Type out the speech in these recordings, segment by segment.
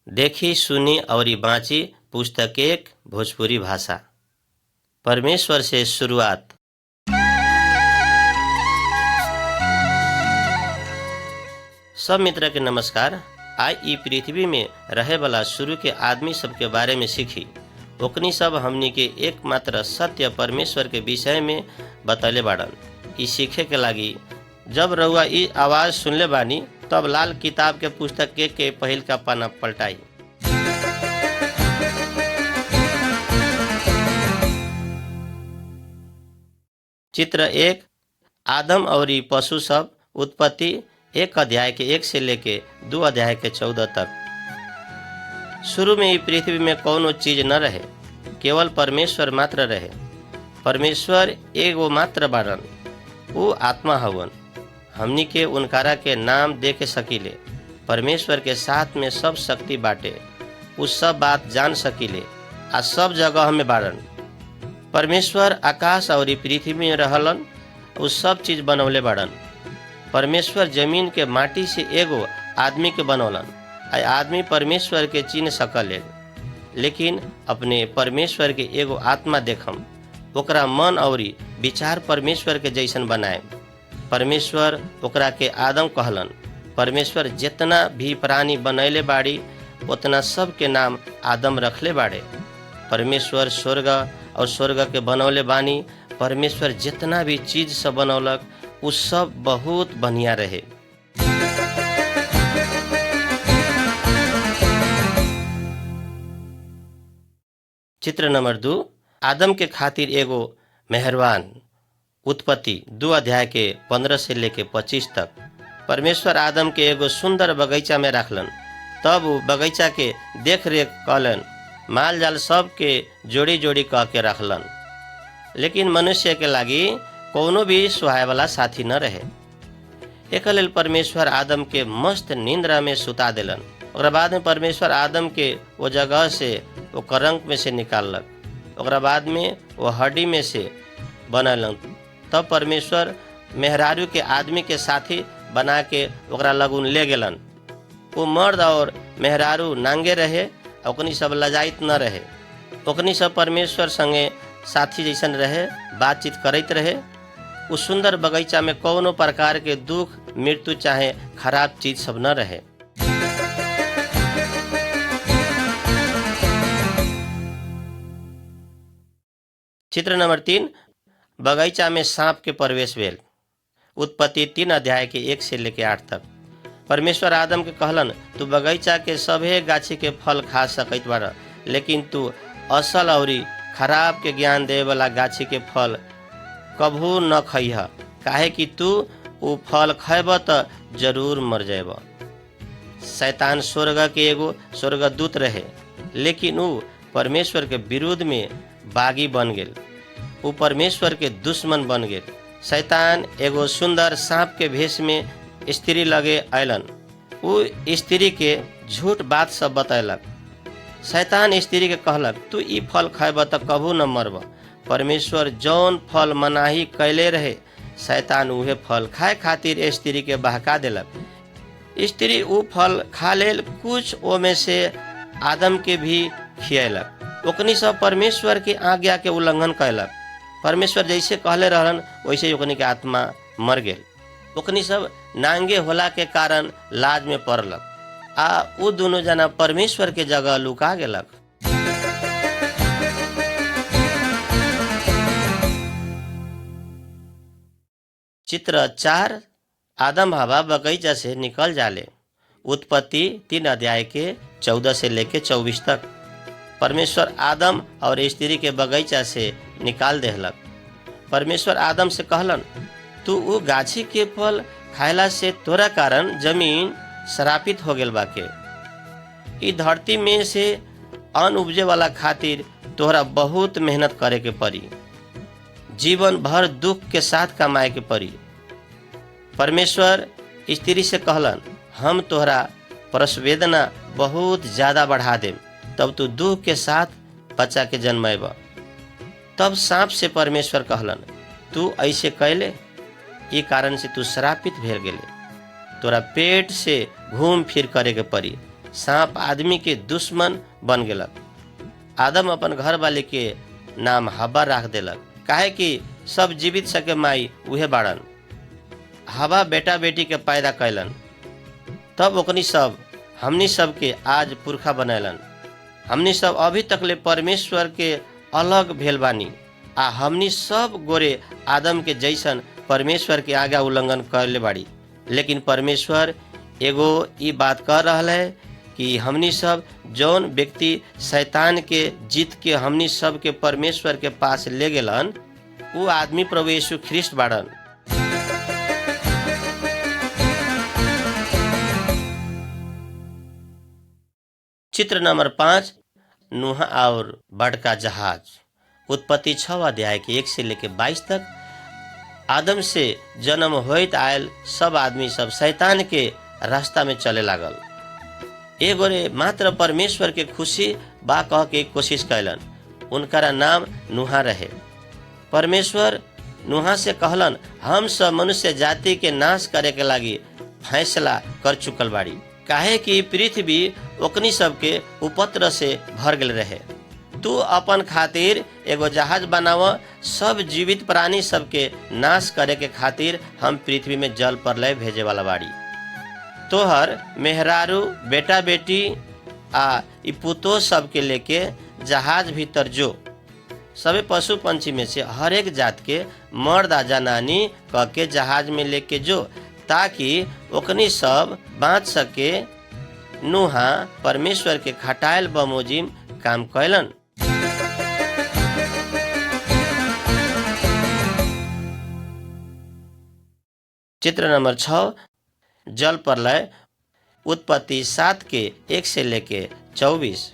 देखी सुनी और बाँची पुस्तक एक भोजपुरी भाषा। परमेश्वर से शुरुआत। सब मित्र के नमस्कार। आई ई पृथ्वी में रहे वाला शुरू के आदमी सब के बारे में सीखी। ओकनी सब हमनी के एकमात्र सत्य परमेश्वर के विषय में बतले बाड़न। ई सीखे के लागी जब रउआ ई आवाज सुनले बानी तब लाल किताब के पुस्तक एक के पहिल का पन्ना पलटाई। चित्र एक। आदम और पशु सब। उत्पत्ति 1 अध्याय के 1 से लेके 2 अध्याय के 14 तक। शुरू में ई पृथ्वी में कौनो चीज न रहे, केवल परमेश्वर मात्र रहे। परमेश्वर एगो मात्र बाड़न, वो आत्मा हवन। हमनी के उनकारा के नाम दे के सकीले। परमेश्वर के साथ में सब शक्ति बाटे, उ सब बात जान सकीले आ सब जगह में बाड़न। परमेश्वर आकाश और पृथ्वी में रहलन, उ सब चीज बनौले बाड़न। परमेश्वर जमीन के माटी से एगो आदमी के बनौलन। आदमी परमेश्वर के चिन्ह सकले, लेकिन अपने परमेश्वर के एगो आत्मा देखम, ओकरा मन और विचार परमेश्वर के जैसन बनाए। परमेश्वर ओकरा के आदम कहलन। परमेश्वर जितना भी प्राणी बनैले बाड़ी उतना सब के नाम आदम रखले बाड़े। परमेश्वर स्वर्ग और स्वर्ग के बनौले बानी। परमेश्वर जितना भी चीज सब बनौलक उ सब बहुत बढ़िया रहे। चित्र नंबर 2। आदम के खातिर एगो मेहरबान। उत्पत्ति 2 अध्याय के 15 से लेके 25 तक। परमेश्वर आदम के एगो सुंदर बगीचा में रखलन। तब वो बगीचा के देख रेख कलन, माल जाल सब के जोड़ी जोड़ी कह के रखलन। लेकिन मनुष्य के लागी कोनो भी सुहाय वाला साथी न रहे। एक लेल परमेश्वर आदम के मस्त निंद्रा में सुता देलन। और बाद में परमेश्वर आदम के वो जगह से वो करंक में से निकाललक। और बाद में वो हड्डी में से बनलन। तब परमेश्वर मेहरारू के आदमी के साथी बना के ओकरा लगुन ले गेलन। वो मर्द और मेहरारू नांगे रहे, ओकनी सब लजाइत न रहे। ओकनी सब परमेश्वर संगे साथी जैसन रहे, बातचीत करते रहे। उस सुंदर बगीचा में कोनो प्रकार के दुख, मृत्यु चाहे खराब चीज सब न रहे। चित्र नंबर 3। बगीचा में सांप के प्रवेश भेल। उत्पत्ति 3 अध्याय के 1 से लेके 8 तक। परमेश्वर आदम के कहलन, तू बगीचा के सभे गाछी के फल खा सकत बाड़, लेकिन तू असल और खराब के ज्ञान दे वाला गाछी के फल कभू न खइह, काहे कि तू उ फल खैब त जरूर मर जाएब। शैतान स्वर्ग के एगो स्वर्गदूत रहे, लेकिन उ परमेश्वर के विरुद्ध में बागी बन गेल। उ परमेश्वर के दुश्मन बन गेल। शैतान एगो सुंदर सांप के भेष में स्त्री लगे अयलन। उ स्त्री के झूठ बात सब बतैलक। शैतान स्त्री के कहलक, तू ई फल खैब त कभू न मरब। परमेश्वर जौन फल मनाही कैले रहे, शैतान उहे फल खाए खातिर स्त्री के बहका देलक। स्त्री उ फल खा लेल, कुछ ओमे से आदम के भी खियलक। ओकनी सब परमेश्वर के आज्ञा के उल्लंघन कैलक। परमेश्वर जैसे कहले रहलन वैसे ओकनी के आत्मा मर गेल। ओकनी सब नांगे होला के कारण लाज में पड़लक आ उ दोनों जना परमेश्वर के जगह लुका गेलक। चित्र 4। आदम हवा बगीचा से निकल जाले। उत्पत्ति 3 अध्याय के 14 से लेके 24 तक। परमेश्वर आदम और स्त्री के बगीचा से निकाल देहलक। परमेश्वर आदम से कहलन, तू उ गाछी के फल खायला से तोरा कारण जमीन श्रापित हो गेल बाके। ई धरती में से अन्न उपजे वाला खातिर तोहरा बहुत मेहनत करे के पड़ी, जीवन भर दुख के साथ कमाए के पड़ी। परमेश्वर स्त्री से कहलन, हम तोहरा प्रसव वेदना बहुत ज्यादा बढ़ा देम, तब तू दुख के साथ बच्चा के जन्मेब। तब सांप से परमेश्वर कहलन, तू ऐसे कैले, ई कारण से तू श्रापित भेल गेले। तोरा पेट से घूम फिर करे के पड़ी, सांप आदमी के दुश्मन बन गेलक। आदम अपन घर वाले के नाम हवा राख देलक, काहे कि सब जीवित सके माई उहे बाड़न। हवा बेटा बेटी के पैदा कैलन, तब ओकनी सब हमनी सब के आज पुरखा बनैलन। हमनी सब अभी तकले परमेश्वर के अलग भेल बानी, आ हमनी सब गोरे आदम के जैसन परमेश्वर के आज्ञा उल्लंघन करले बाड़ी। लेकिन परमेश्वर एगो ई बात कह रहल है कि हमनी सब जौन व्यक्ति शैतान के जीत के हमनी सब के परमेश्वर के पास ले गेलन, वो आदमी प्रभु यीशु ख्रिस्ट बाड़न। चित्र नंबर 5, नूह और बड़का जहाज। उत्पत्ति 6 अध्याय के 1 से लेके 22 तक। आदम से जन्म होइत आयल सब आदमी सब शैतान के रास्ता में चले लागल। एगो रे मात्र परमेश्वर के खुशी बा कह के कोशिश कैलन। उनका नाम नूहा रहे। परमेश्वर नूहा से कहलन, हम सब मनुष्य जाति के नाश करे के लागी फैसला कर चुकल बाड़ी, काहे कि पृथ्वी ओकनी सबके उपद्रव से भर गेल रहे। तू अपन खातिर एगो जहाज बनाव, सब जीवित प्राणी सबके नाश करे के खातिर हम पृथ्वी में जल प्रलय भेजे वाला बाड़ी। तोहर मेहरारू बेटा बेटी आ ई पुतो सबके लेके जहाज भीतर जो। सबे पशु पंछी में से हर एक जात के मर्द आ जनानी कह के जहाज में लेके जो, ताकि ओकनी सब बाँच सके। नूहा परमेश्वर के खटायल बमोजिम काम कैलन। चित्र नंबर 6, जल प्रलय। उत्पत्ति 7 के 1 से लेके 24।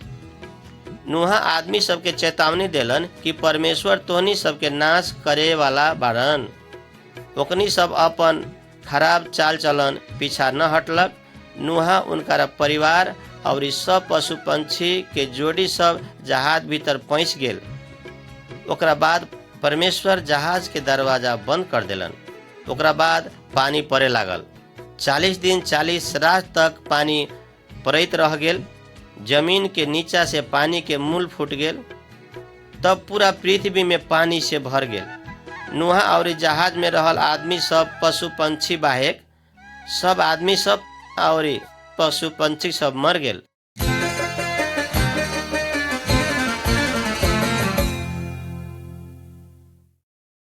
नूहा आदमी सबके चेतावनी देलन कि परमेश्वर तोहनी सबके नाश करे वाला बाड़न। ओकनी सब अपन खराब चाल चलन पीछा न हटलक। नूहा उनका परिवार और सब पशु पंछी के जोड़ी सब जहाज भीतर पैंस गेल। ओकरा बाद परमेश्वर जहाज के दरवाजा बंद कर देलन। ओकरा बाद पानी पड़े लागल। 40 दिन 40 रात तक पानी पड़ैत रह गेल। जमीन के नीचा से पानी के मूल फूट गेल। तब पूरा पृथ्वी में पानी से भर गेल। नूहा और जहाज में रहल आदमी सब पशु पंछी बाहेक सब आदमी सब और पशु पंछी सब मर गेल।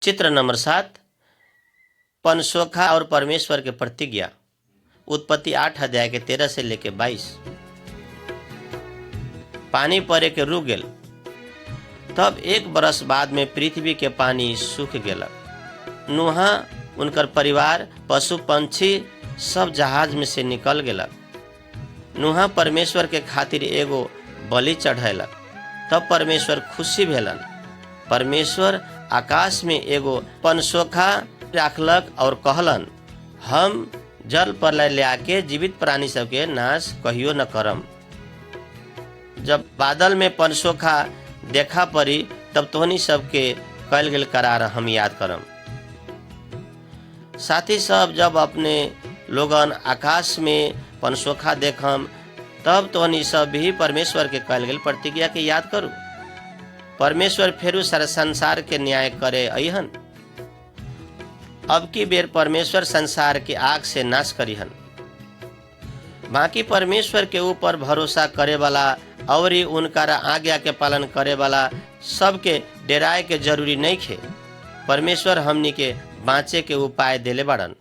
चित्र नंबर 7, पनसोखा और परमेश्वर के प्रतिज्ञा। उत्पत्ति 8 अध्याय के 13 से लेके 22। पानी पड़े के रुक गेल। तब 1 बरस बाद में पृथ्वी के पानी सूख गेलक। नूहा उनकर परिवार पशु पंछी सब जहाज में से निकल गेलक। नूहा परमेश्वर के खातिर एगो बलि चढ़ैलक। तब परमेश्वर खुशी भेलन। परमेश्वर आकाश में एगो पनसोखा राखलक और कहलन, हम जल प्रलय ले आके जीवित प्राणी सबके नाश कहियो न करम। जब बादल में पनसोखा देखा पड़ी, तब तोहनी सबके कल गेल करार हम याद करम। साथी सब जब अपने लोगन आकाश में पनसोखा देखम, तब तोहनी सब भी परमेश्वर के कल गेल प्रतिज्ञा के याद करू। परमेश्वर फेरू सारा संसार के न्याय करे अइहन। अब की बेर परमेश्वर संसार के आग से नाश करिहन। बाकी परमेश्वर के ऊपर भरोसा करे वाला और उनका आज्ञा के पालन करे वाला सबके डेराए के जरूरी नहीं खे। परमेश्वर हमनी के बाँचे के उपाय देले बाड़न।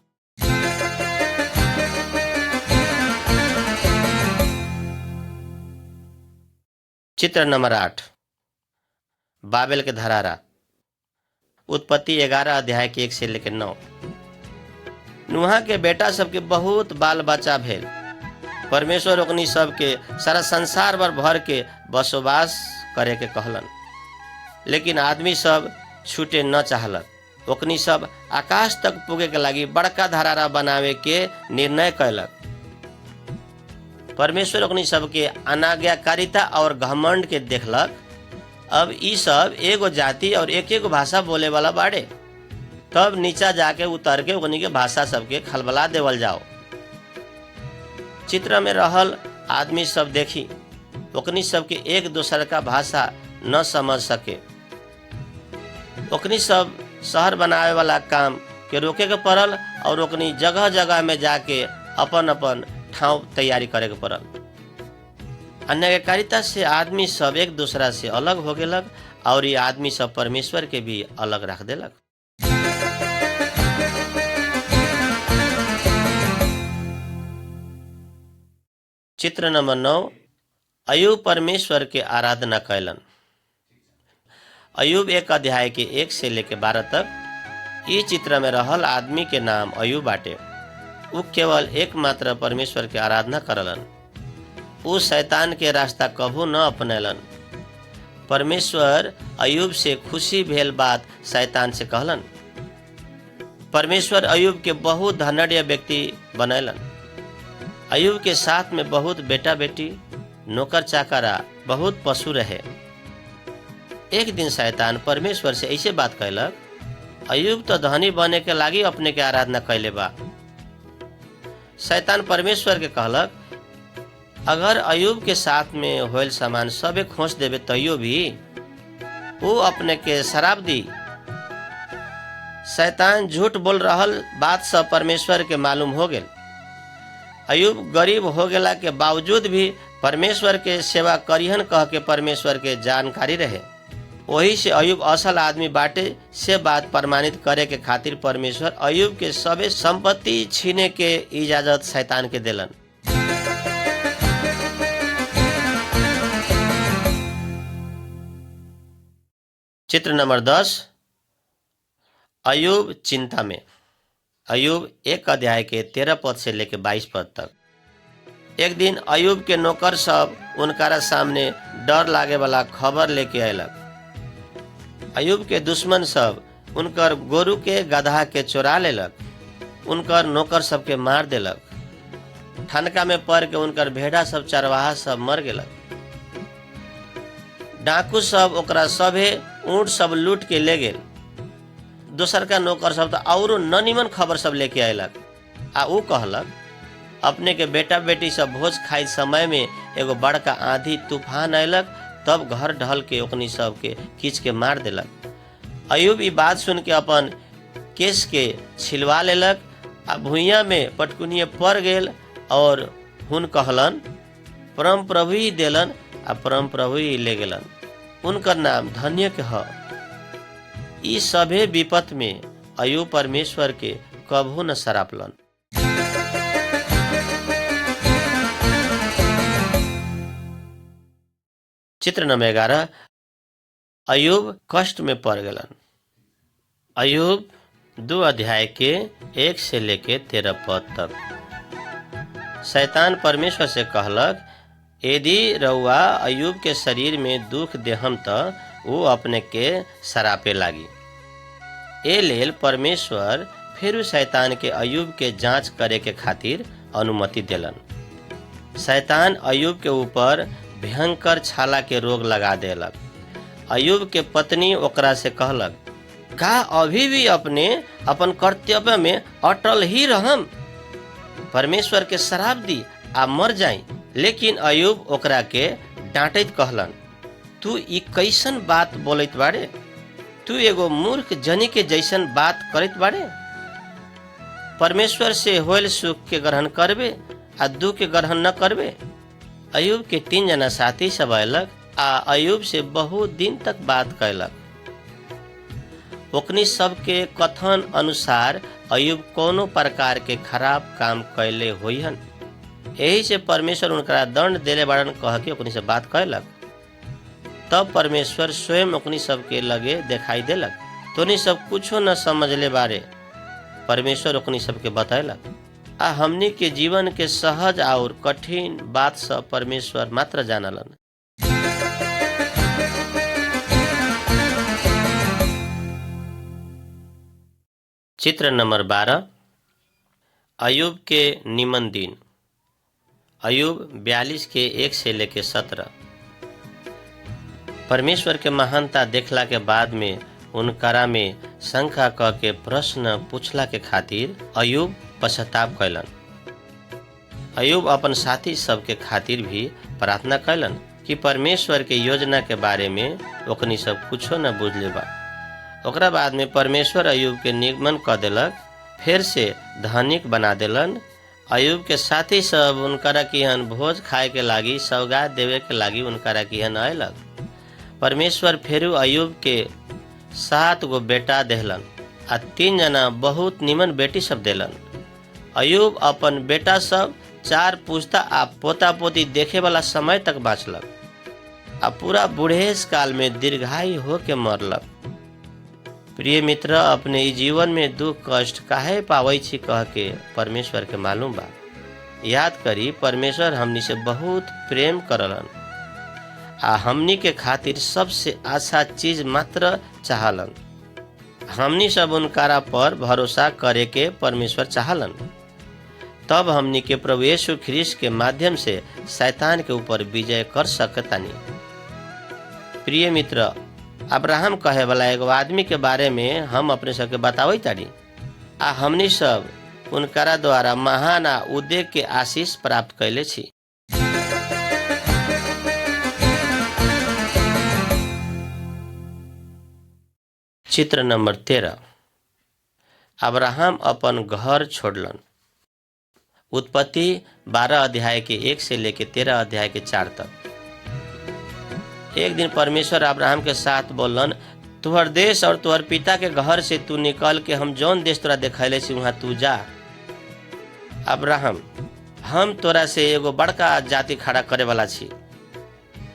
चित्र नंबर 8, बाबेल के धरारा। उत्पत्ति 11 अध्याय के 1 से लेकर 9। नूहा के बेटा सबके बहुत बाल बच्चा भेल। परमेश्वर ओकनी सबके सारा संसार भर के बसोबास करे के कहलन। लेकिन आदमी सब छूटे न चाहलक। ओकनी सब आकाश तक पुगे के लागी बड़का धरारा बनावे के निर्णय कैलक। परमेश्वर ओकनी सबके अनाज्ञाकारिता और घमंड के देखलक। अब ई सब एगो जाति और एक भाषा बोले वाला बाड़े। तब नीचा जाके उतर के ओकनी के भाषा सबके खलबला देवल जाओ। चित्र में रहल आदमी सब देखी ओकनी सब के एक दूसरे का भाषा न समझ सके। ओकनी सब शहर बनावे वाला काम के रोके के पड़ल और ओकनी जगह जगह में जाके अपन अपन ठाव तैयारी करे के पड़ल। अन्यायकारिता से आदमी सब एक दूसरा से अलग हो गेलक और ये आदमी सब परमेश्वर के भी अलग रख देलक। चित्र नंबर 9, अयूब परमेश्वर के आराधना कैलन। अयूब 1 अध्याय के 1 से लेके 12 तक इस चित्र में रहल आदमी के नाम अयूब बाटे। वो केवल एकमात्र परमेश्वर के आराधना करलन। वो शैतान के रास्ता कभू न अपनेलन। परमेश्वर अयूब से खुशी भेल बात शैतान से कहलन। परमेश्वर अयूब के बहुत धनाढ्य व्यक्ति बनैलन। अयूब के साथ में बहुत बेटा बेटी, नौकर चाकरा, बहुत पशु रहे। एक दिन शैतान परमेश्वर से ऐसे बात कहलक, अयूब तो धनी बने के लागी अपने के आराधना कैले बा। शैतान परमेश्वर के कहलक, अगर अयूब के साथ में होल सामान सबे खोस देवे तैयो भी वो अपने के शराब दी। शैतान झूठ बोल रहल बात सब परमेश्वर के मालूम हो गेल। अयूब गरीब हो गेला के बावजूद भी परमेश्वर के सेवा करिहन कह के परमेश्वर के जानकारी रहे। वही से अयूब असल आदमी बाटे से बात प्रमाणित करे के खातिर परमेश्वर अयूब के सबे संपत्ति छीने के इजाजत शैतान के देलन। चित्र नंबर 10, अयूब चिंता में। अयूब 1 अध्याय के 13 पद से लेके 22 पद तक। एक दिन अयूब के नौकर सब उनकारा सामने डर लागे वाला खबर लेके अयलक। अयूब के दुश्मन सब उनकर गोरु के गधा के चोरा लेलक, उनकर नौकर सब के मार देलक। ठनका में पड़ के उनकर भेड़ा सब चरवाहा सब मर गेलक। डाकू सब ओकरा सभे ऊँट सब लूट के ले गेल। दोसर का नौकर सब तो और न निमन खबर सब लेके अयलक। आ ऊ कहलक, अपने के बेटा बेटी सब भोज खाई समय में एगो बड़का आंधी तूफान अयलक, तब घर ढल के ओकनी सब के खींच के मार देलक। अयूब ई बात सुन के अपन केस के छिलवा लेलक आ भुइया में पटकुनिए पड़ गेल और हुन कहलन, परम प्रभु ही देलन आ परम प्रभु ही ले गेलन। उनकर नाम धन्य के ह। ई सभे विपत में अयूब परमेश्वर के कभू न सरापलन। चित्र नंबर 11, अयूब कष्ट में पड़ गेलन। अयूब 2 अध्याय के 1 से लेके 13 पद तक। शैतान परमेश्वर से कहलक, यदि रउआ अयूब के शरीर में दुख देहम त वो अपने के सरापे लागी। ए लेल परमेश्वर फिर शैतान के अयूब के जांच करे के खातिर अनुमति देलन। शैतान अयूब के ऊपर भयंकर छाला के रोग लगा देलक। अयूब के पत्नी ओकरा से कहलक, का अभी भी अपने अपन कर्तव्य में अटल ही रहम? परमेश्वर के श्राप दी आ मर जाई। लेकिन अयूब ओकरा के डांटैत कहलन, तू ई कैसन बात बोलत बाड़े? तू एगो मूर्ख जनी के जैसन बात करत बाड़े। परमेश्वर से होल सुख के ग्रहण करबे आ दुख के ग्रहण न करबे। अयूब के 3 जना साथी सब अयलक आ अयूब से बहुत दिन तक बात कैलक। ओकनी सबके कथन अनुसार अयूब कोनो प्रकार के खराब काम कैले होइहन। यही से परमेश्वर उनका दंड देले बाड़न कह के ओकनी से बात कैलक। तब परमेश्वर स्वयं ओकनी सबके लगे दिखाई देलक। तोनी सब कुछो न समझले बारे। परमेश्वर ओकनी सबके बतैलक। आ हमनी के जीवन के सहज और कठिन बात सब परमेश्वर मात्र जानलन। चित्र नंबर 12, अयूब के निमन दिन। अयूब 42 के 1 से लेके 17। परमेश्वर के महानता देखला के बाद में उनकरा में शंका क के प्रश्न पूछला के खातिर अयूब पश्चाताप कैलन। अयूब अपन साथी सबके खातिर भी प्रार्थना कैलन कि परमेश्वर के योजना के बारे में ओकनी सब कुछो न बुझले बा। ओकरा बाद में परमेश्वर अयूब के निगमन क देलक, फिर से धनिक बना देलन। अयूब के साथी सब उनकरा किहन भोज खाए के लागी सौगात देवे के लागी उनकरा किहन अयलक। परमेश्वर फेरू अयूब के 7 गो बेटा देहलन आ 3 जना बहुत निमन बेटी सब देलन। अयूब अपन बेटा सब 4 पुस्ता आ पोता पोती देखे वाला समय तक बाँचलक आ पूरा बूढ़ेस काल में दीर्घायु होके मरलक। प्रिय मित्र, अपने ई जीवन में दुख कष्ट काहे पावै छी कह के परमेश्वर के मालूम बा। याद करी, परमेश्वर हमनी से बहुत प्रेम करलन आ हमनी के खातिर सबसे अच्छा चीज मात्र चाहलन। हमनी सब उनकारा पर भरोसा करे के परमेश्वर चाहलन, तब हमनी के प्रभु यीशु ख्रीस्त के माध्यम से शैतान के ऊपर विजय कर सकतानी। प्रिय मित्र, अब्राहम कहे वाला एगो आदमी के बारे में हम अपने सबके बतावई तारी आ हमनी सब उनकरा द्वारा महान आ उद्देक के आशीष प्राप्त कैले छी। चित्र नंबर 13। अब्राहम अपन घर छोड़लन। उत्पत्ति 12 अध्याय के 1 से लेके 13 अध्याय के 4 तक। एक दिन परमेश्वर अब्राहम के साथ बोलन, तुहर देश और तुहर पिता के घर से तू निकल के हम जौन देश तोरा देखैले छी वहां तू जा। अब्राहम, हम तोरा से एगो बड़का जाति खड़ा करे वाला छी।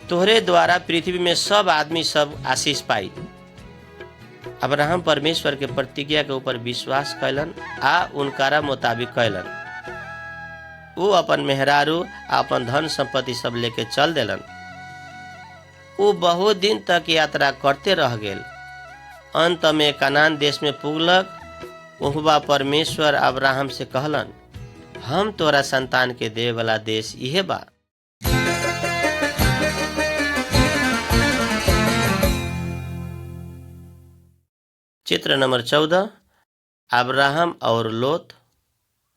तोहरे द्वारा पृथ्वी में सब आदमी सब आशीष पाई। अब्राहम परमेश्वर के प्रतिज्ञा के ऊपर विश्वास कैलन आ उनकारा मुताबिक कैलन। वो अपन मेहरारू अपन धन संपत्ति सब लेके चल देलन। वो बहुत दिन तक यात्रा करते रह गेल। अंत में कनान देश में पुगलक। उहवा परमेश्वर अब्राहम से कहलन, हम तोरा संतान के दे वाला देश इहे बा। चित्र नंबर 14। अब्राहम और लोत।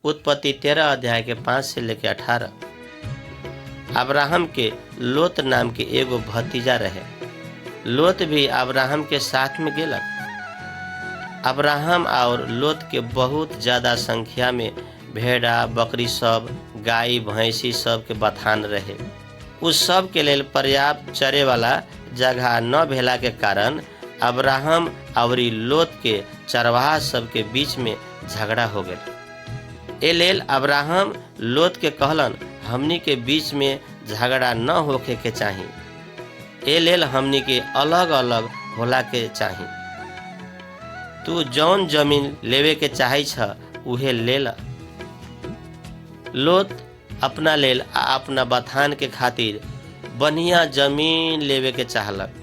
उत्पत्ति 13 अध्याय के 5 से लेके 18। अब्राहम के लोत नाम के एगो भतीजा रहे। लोत भी अब्राहम के साथ में गेलक। अब्राहम और लोत के बहुत ज्यादा संख्या में भेड़ा बकरी सब, गाय भैंसी सब के बथान रहे। उस सब के लेल पर्याप्त चरे वाला जगह न भेला के कारण अब्राहम और लोत के चरवाहा सब के बीच में झगड़ा हो गया। ए लेल अब्राहम लोत के कहलन, हमनी के बीच में झगड़ा न होके के चाही। ए लेल हमनी के अलग अलग होला के चाही। तू जौन जमीन लेवे के चाहे छ उहे ले ला। लोत अपना लेल आ अपना बथान के खातिर बढ़िया जमीन लेवे के चाहलक।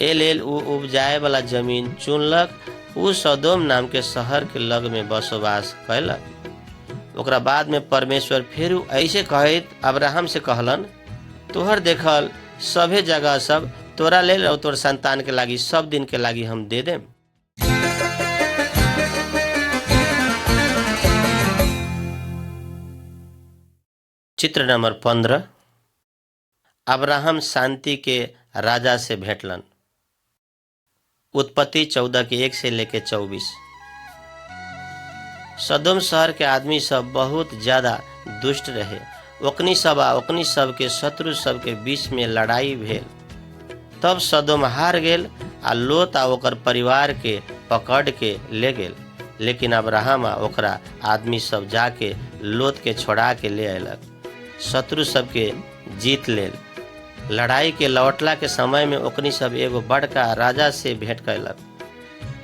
ए लेल उ उपजाए वाला जमीन चुनलक। उ सदोम नाम के शहर के लग में बसवास कैलक। ओकरा बाद में परमेश्वर फिर ऐसे कहित अब्राहम से कहलन, तोहर देखल सभे जगह सब तोरा लेल और तोर संतान के लागी सब दिन के लागी हम दे देम। चित्र नंबर 15। अब्राहम शांति के राजा से भेंटलन। उत्पत्ति 14 के 1 से लेके 24। सदोम शहर के आदमी सब बहुत ज्यादा दुष्ट रहे। ओकनी सब के शत्रु सब के बीच में लड़ाई भेल। तब सदोम हार गेल आ लोत आ ओकर परिवार के पकड़ के ले गेल। लेकिन अब्राहम आ ओकरा आदमी सब जाके लोत के छोड़ा के ले अयलक, शत्रु सब के जीत लेल। लड़ाई के लौटला के समय में ओकनी सब एगो बड़का राजा से भेंट कैलक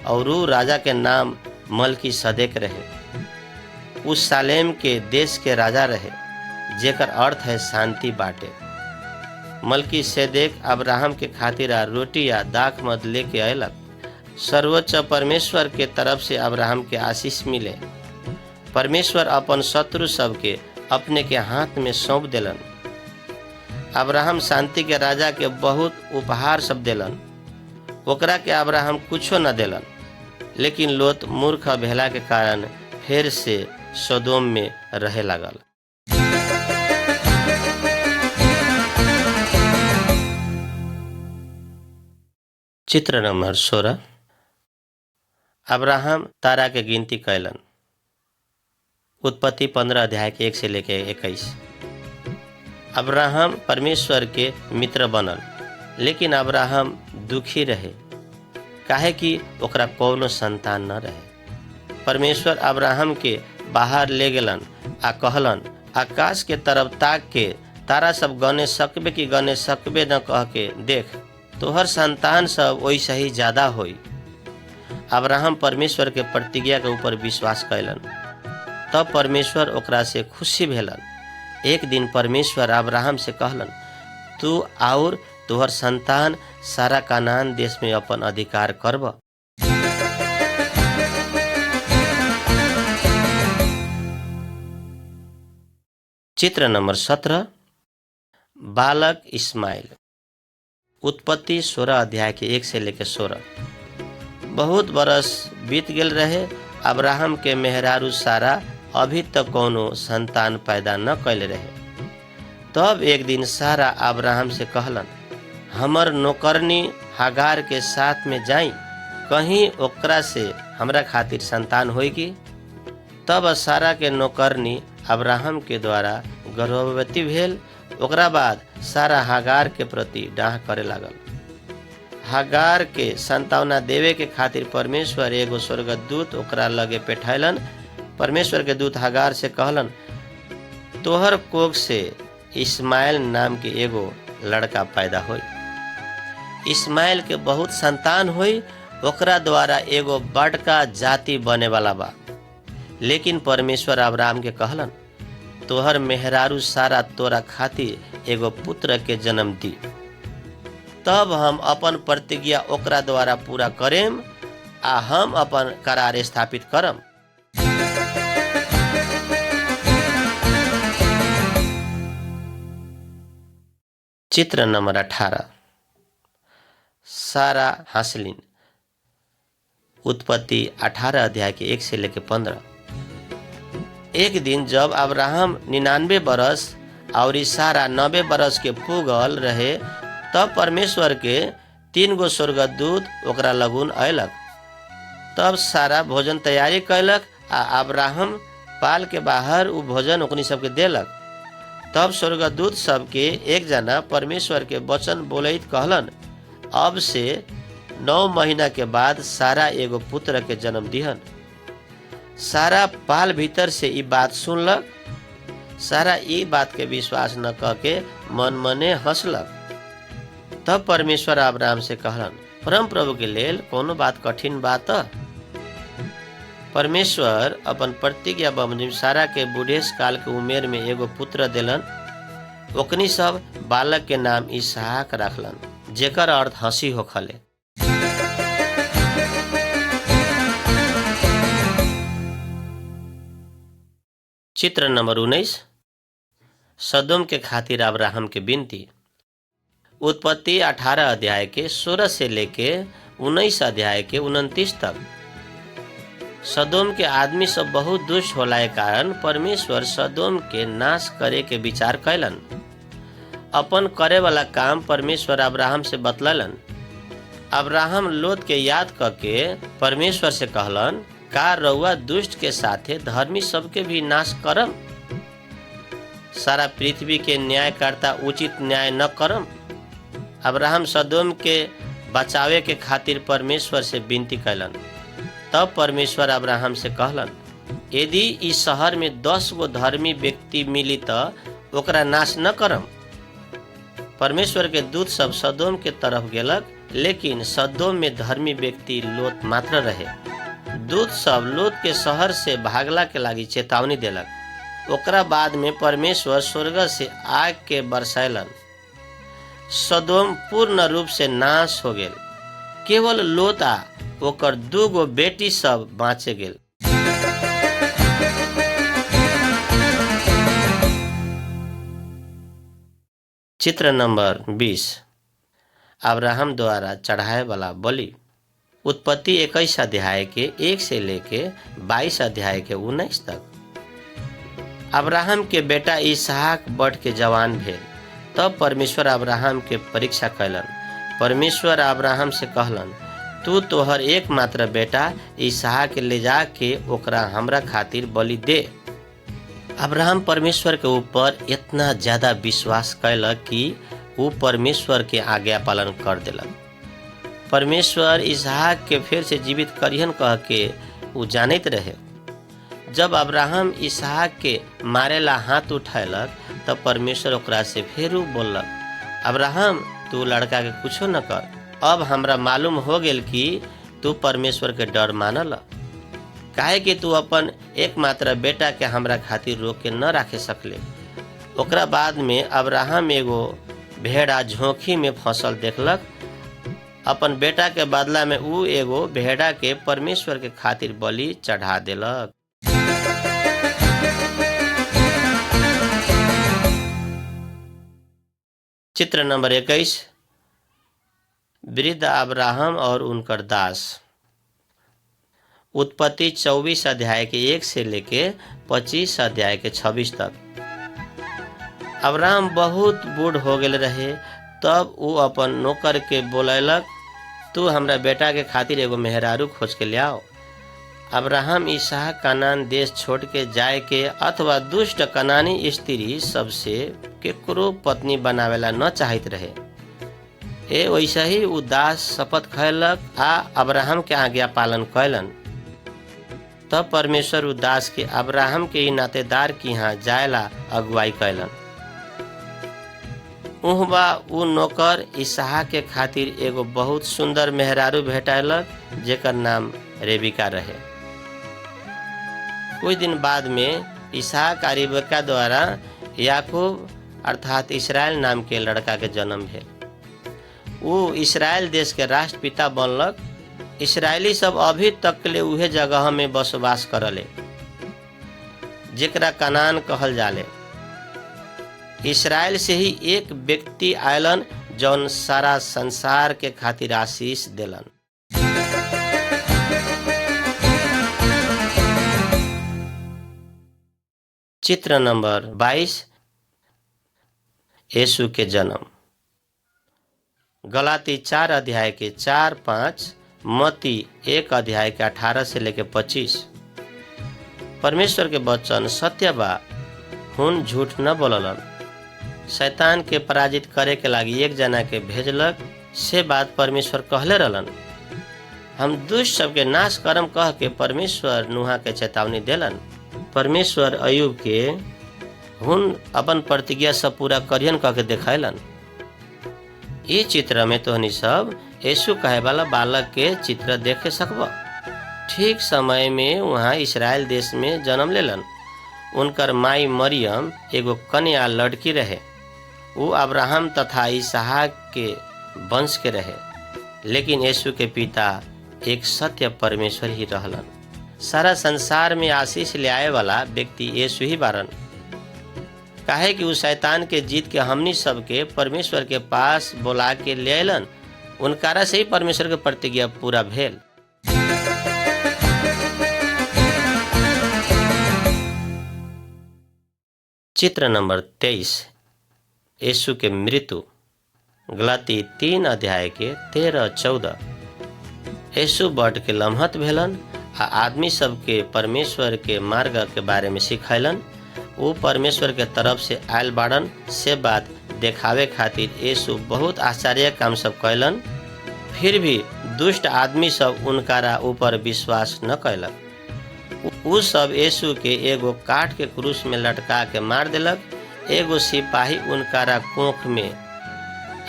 और उ राजा के नाम मलकी सदेक रहे। उस सालेम के देश के राजा रहे, जेकर अर्थ है शांति बाटे। मलकी सदेक अब्राहम के खातिर रोटी या दाख मद लेके अयलक। सर्वोच्च परमेश्वर के तरफ से अब्राहम के आशीष मिले। परमेश्वर अपन शत्रु सब के अपने के हाथ में सौंप देलन। अब्राहम शांति के राजा के बहुत उपहार सब देलन। ओकरा के अब्राहम कुछो न देलन। लेकिन लोत मूर्ख भेला के कारण फिर से सदोम में रहे लागल। चित्र नंबर 16। अब्राहम तारा के गिनती कैलन। उत्पत्ति 15 अध्याय के 1 से लेके 21। अब्राहम परमेश्वर के मित्र बनल, लेकिन अब्राहम दुखी रहे, काहे कि ओकरा कौनो संतान न रहे। परमेश्वर अब्राहम के बाहर ले गेलन आ कहलन, आकाश के तरफ ताक के तारा सब गने सकबे कि गने सकबे न कह के देख, तोहर संतान सब वैसे ही ज्यादा होई। अब्राहम परमेश्वर के प्रतिज्ञा के ऊपर विश्वास कैलन, तब परमेश्वर ओकरा से खुशी भेलन। एक दिन परमेश्वर अब्राहम से कहलन, तू और तोहर संतान सारा कनान देश में अपन अधिकार करब। चित्र नंबर 17। बालक इस्माइल। उत्पत्ति 16 अध्याय के 1 से लेके 16। बहुत बरस बीत गेल रहे, अब्राहम के मेहरारू सारा अभी तक कोनो संतान पैदा न कैले रहे। तब एक दिन सारा अब्राहम से कहलन, हमर नौकरनी हागार के साथ में जाई, कहीं ओकरा से हमरा खातिर संतान होगी। तब सारा के नौकरनी अब्राहम के द्वारा गर्भवती भेल। ओकरा बाद सारा हागार के प्रति डाह करे लागल। हागार के संतावना देवे के खातिर परमेश्वर एगो स्वर्गदूत ओकरा लगे पेठैलन। परमेश्वर के दूत हागार से कहलन, तोहर कोख से इस्माइल नाम के एगो लड़का पैदा होई। इस्माइल के बहुत संतान होई, ओकरा द्वारा एगो बड़का जाति बने वाला बा। लेकिन परमेश्वर अब्राहम के कहलन, तोहर मेहरारू सारा तोरा खातिर एगो पुत्र के जन्म दी, तब हम अपन प्रतिज्ञा ओकरा द्वारा पूरा करेम आ हम अपन करार स्थापित करम। चित्र नंबर 18। सारा हासलिन। उत्पत्ति 18 अध्याय के 1 से लेके 15। एक दिन जब अब्राहम 99 बरस और सारा 90 बरस के पुगल रहे, तब परमेश्वर के 3 गो स्वर्गदूत ओकरा लगुन अयलक। तब सारा भोजन तैयारी कैलक आ अब्राहम पाल के बाहर उ भोजन ओकनी सबके देलक। तब स्वर्गदूत सबके एक जना परमेश्वर के वचन बोलैत कहलन, अब से 9 महीना के बाद सारा एगो पुत्र के जन्म दिहन। सारा पाल भीतर से ई बात सुनलक। सारा ई बात के विश्वास न करके मन मने हंसलक। तब परमेश्वर अब्राहम से कहलन, परम प्रभु के लेल कोनो बात कठिन बात। परमेश्वर अपन प्रतिज्ञा बमनी सारा के बूढ़ेस काल के उमेर में एगो पुत्र देलन। ओकनी सब बालक के नाम इसहाक रखलन, जेकर अर्थ हंसी होखले। चित्र नंबर 19। सदोम के खातिर अब्राहम के विनती। उत्पत्ति 18 अध्याय के 16 से लेके 19 अध्याय के 29 तक। सदोम के आदमी सब बहुत दुष्ट होला के कारण परमेश्वर सदोम के नाश करे के विचार कैलन। अपन करे वाला काम परमेश्वर अब्राहम से बतलन। अब्राहम लोत के याद करके परमेश्वर से कहलन, का रउआ दुष्ट के साथे धर्मी सबके भी नाश करम? सारा पृथ्वी के न्यायकर्ता उचित न्याय न करम? अब्राहम सदोम के बचावे के खातिर परमेश्वर से विनती कैलन। तब परमेश्वर अब्राहम से कहलन, यदि इस शहर में 10 गो धर्मी व्यक्ति मिली त ओकरा नाश न करम। परमेश्वर के दूत सब सदोम के तरफ गेलक, लेकिन सदोम में धर्मी व्यक्ति लोत मात्र रहे। दूत सब लोत के शहर से भागला के लागी चेतावनी देलक। ओकरा बाद में परमेश्वर स्वर्ग से आग के बरसैलन। सदोम पूर्ण रूप से नाश हो गेल। केवल लोत आ ओकर 2 गो बेटी सब बाँचे गेल। चित्र नंबर 20। अब्राहम द्वारा चढ़ाए वाला बलि। उत्पत्ति 21 अध्याय के 1 से लेके 22 अध्याय के 19 तक। अब्राहम के बेटा इसहाक बढ़ के जवान भेल। तब परमेश्वर अब्राहम के परीक्षा कैलन। परमेश्वर अब्राहम से कहलन, तू तोहर एकमात्र बेटा इसहाक के ले जा के ओकरा हमरा खातिर बलि दे। अब्राहम परमेश्वर के ऊपर इतना ज्यादा विश्वास कैलक कि वो परमेश्वर के आज्ञा पालन कर दिलक। परमेश्वर इसहाक के फिर से जीवित करिहन कह के वो जानते रहे। जब अब्राहम इसहाक के मारेला हाथ उठैलक तब परमेश्वर ओकरा से फिर बोललक, अब्राहम तू लड़का के कुछो न कर, अब हमरा मालूम हो गेल कि तू परमेश्वर के डर मानल, काहे कि तू अपन एकमात्र बेटा के हमरा खातिर रोक के न राखे सकले। ओकरा बाद में अब्राहम एगो भेड़ा झोंकी में फंसल देखलक। अपन बेटा के बदला में ऊ एगो भेड़ा के परमेश्वर के खातिर बलि चढ़ा देलक। चित्र नंबर 21, वृद्ध अब्राहम और उनकर दास। उत्पत्ति 24 अध्याय के 1 से लेके 25 अध्याय के 26 तक। अब्राहम बहुत बूढ़ हो गए रहे, तब वो अपन नौकर के बोलैलक, तू हमरा बेटा के खातिर एगो मेहरारू खोज के ले आओ। अब्राहम इसहाक कनान देश छोड़ के जाए के अथवा दुष्ट कनानी स्त्री सबसे केकरो पत्नी बनावेला न चाहत रहे। वैसे ही उ दास शपथ खैलक आ अब्राहम के आज्ञा पालन कैलन। तब परमेश्वर उ दास के अब्राहम के नातेदार की यहाँ जायला अगुवाई कैलन। उहबा उ नौकर इसहाक के खातिर एगो बहुत सुंदर मेहरारू भेटैलक जेकर नाम रेबिका रहे। कुछ दिन बाद में इसहाक और रिबका द्वारा याकूब अर्थात इसराइल नाम के लड़का के जन्म भेल। वो इसराइल देश के राष्ट्रपिता बनलक। इसराइली सब अभी तक के लिए उहे जगह में बसवास करले जेकरा कनान कहल जाले। इसराइल से ही एक व्यक्ति आयलन जौन सारा संसार के खातिर आशीष देलन। चित्र नंबर 22, यीशु के जन्म। गलाती 4 अध्याय के 4-5, मत्ती 1 अध्याय के 18 से लेके 25। परमेश्वर के वचन सत्य बा, हुन झूठ न बोललन। शैतान के पराजित करे के लागी एक जना के भेजलक। से बात परमेश्वर कहले रहलन, हम दुष्ट सबके नाश करम कह के परमेश्वर नूहा के चेतावनी देलन। परमेश्वर अयुब के हुन अपन प्रतिज्ञा सब पूरा करियन कह के देखैलन। ई चित्र में तोहनी सब यीशु कहे वाला बालक के चित्र देखे सकब। ठीक समय में वहाँ इसराइल देश में जन्म लेलन। उनकर माई मरियम एगो कन्या लड़की रहे। वो अब्राहम तथा इसहाक के वंश के रहे, लेकिन यीशु के पिता एक सत्य परमेश्वर ही रहलन। सारा संसार में आशीष ले आए वाला व्यक्ति यीशु ही बारन, काहे कि उस शैतान के जीत के हमनी सबके परमेश्वर के पास बोला के ले अलन। उनकारा से ही परमेश्वर के प्रतिज्ञा पूरा भेल। चित्र नंबर 23, यीशु के मृत्यु। गलाती 3 अध्याय के 13-14। यीशु बड़ के लम्हत भेलन आ आदमी सबके परमेश्वर के मार्ग के बारे में सिखैलन। वो परमेश्वर के तरफ से आयल बाड़न। से बात देखावे खातिर यीशु बहुत आश्चर्य काम सब कैलन। फिर भी दुष्ट आदमी सब उनकारा ऊपर विश्वास न कैलक। उ सब यीशु के एगो काठ के क्रूस में लटका के मार देलक। एगो सिपाही उनकारा कोख में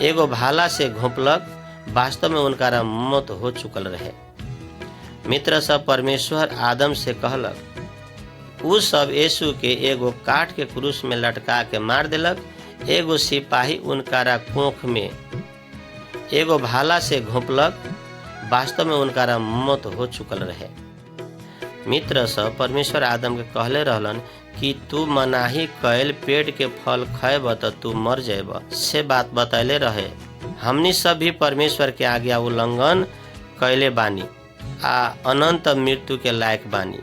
एगो भाला से घोंपलक। वास्तव में उनकारा मौत हो चुकल रहे। मित्र सब परमेश्वर आदम से कहलक। उ सब यीशु के एगो काठ के क्रूस में लटका के मार देलक। एगो सिपाही उनकारा कोख में एगो भाला से घोंपलक। वास्तव में उनकारा मौत हो चुकल रहे। मित्र सब परमेश्वर आदम के कहले रहलन कि तू मनाही कैल पेड़ के फल खैब त तू मर जाएब। से बात बतैले रहे। हमनी सब भी परमेश्वर के आज्ञा उल्लंघन कैले बानी आ अनंत मृत्यु के लायक बानी।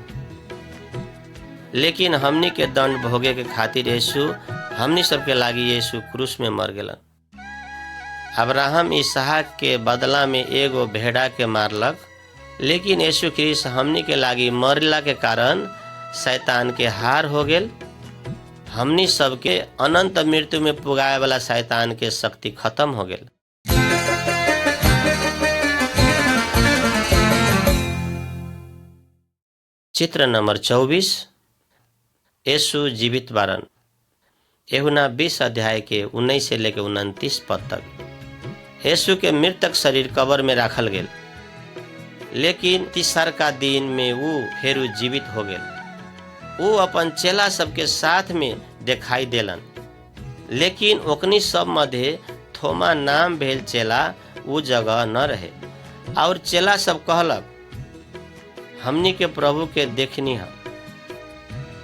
लेकिन हमनी के दंड भोगे के खातिर यीशु हमनी सबके लागी यीशु क्रूस में मर गेलन। अब्राहम इसहाक के बदला में एगो भेड़ा के मारलक, लेकिन यीशु ख्रिस्ट हमनी के लागी मरला के कारण शैतान के हार हो गेल। हमनी सबके अनंत मृत्यु में पुगाए वाला शैतान के शक्ति खत्म हो गेल। चित्र नंबर 24, यीशु जीवित बारन। यूहन्ना 20 अध्याय के 19 से लेकर 29 पद तक। यीशु के मृतक शरीर कब्र में रखल गेल, लेकिन तीसरका दिन में वो फेरू जीवित हो गेल। वो अपन चेला सबके साथ में दिखाई देलन, लेकिन ओकनी सब मध्य थोमा नाम भेल चेला वो जगह न रहे। और चेला सब कहलक, हमनी के प्रभु के देखनी है,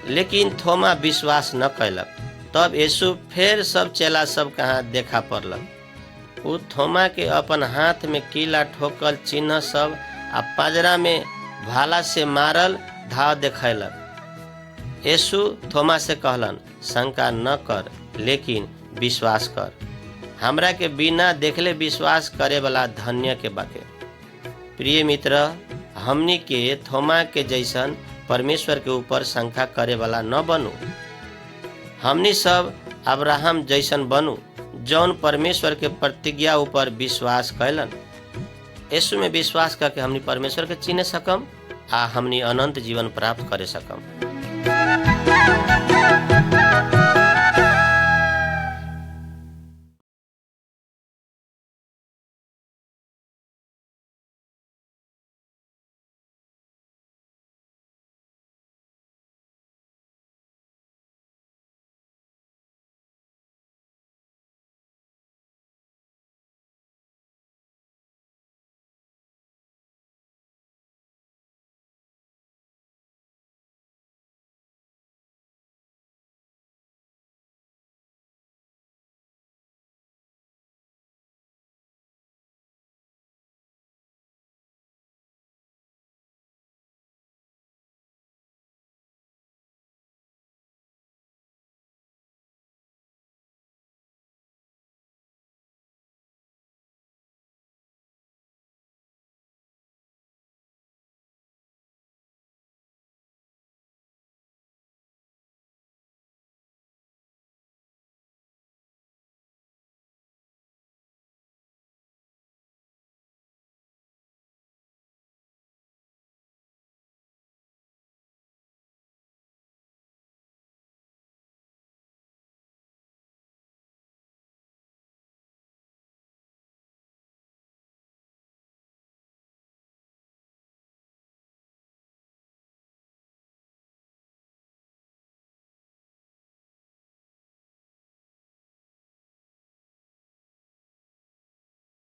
लेकिन थोमा विश्वास न कैलक। तब यीशु फिर सब चेला सब कहाँ देखा पड़लक। वो थोमा के अपन हाथ में कीला ठोकल चिन्ह सब आ पाजरा में भाला से मारल घाव देखैलक। यीशु थोमा से कहलन, शंका न कर, लेकिन विश्वास कर। हमरा के बिना देखले विश्वास करे वाला धन्य के बाके। प्रिय मित्र, हमनी के थोमा के जैसन परमेश्वर के ऊपर शंका करे वाला न बनू। हमनी सब अब्राहम जैसन बनू, जौन परमेश्वर के प्रतिज्ञा ऊपर विश्वास कैलन। यीशु में विश्वास करके हमनी परमेश्वर के चिन्ह सकम आ हमनी अनंत जीवन प्राप्त करे सकम।